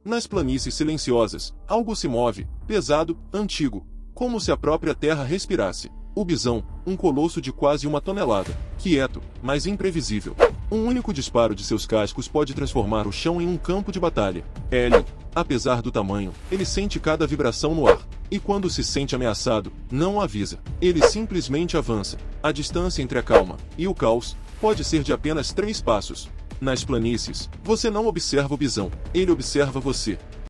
Nas planícies silenciosas, algo se move, pesado, antigo, como se a própria terra respirasse. O bisão, um colosso de quase 1 tonelada, quieto, mas imprevisível. Um único disparo de seus cascos pode transformar o chão em um campo de batalha. Ele, apesar do tamanho, ele sente cada vibração no ar. E quando se sente ameaçado, não avisa. Ele simplesmente avança. A distância entre a calma e o caos pode ser de apenas 3 passos. Nas planícies, você não observa o bisão, ele observa você.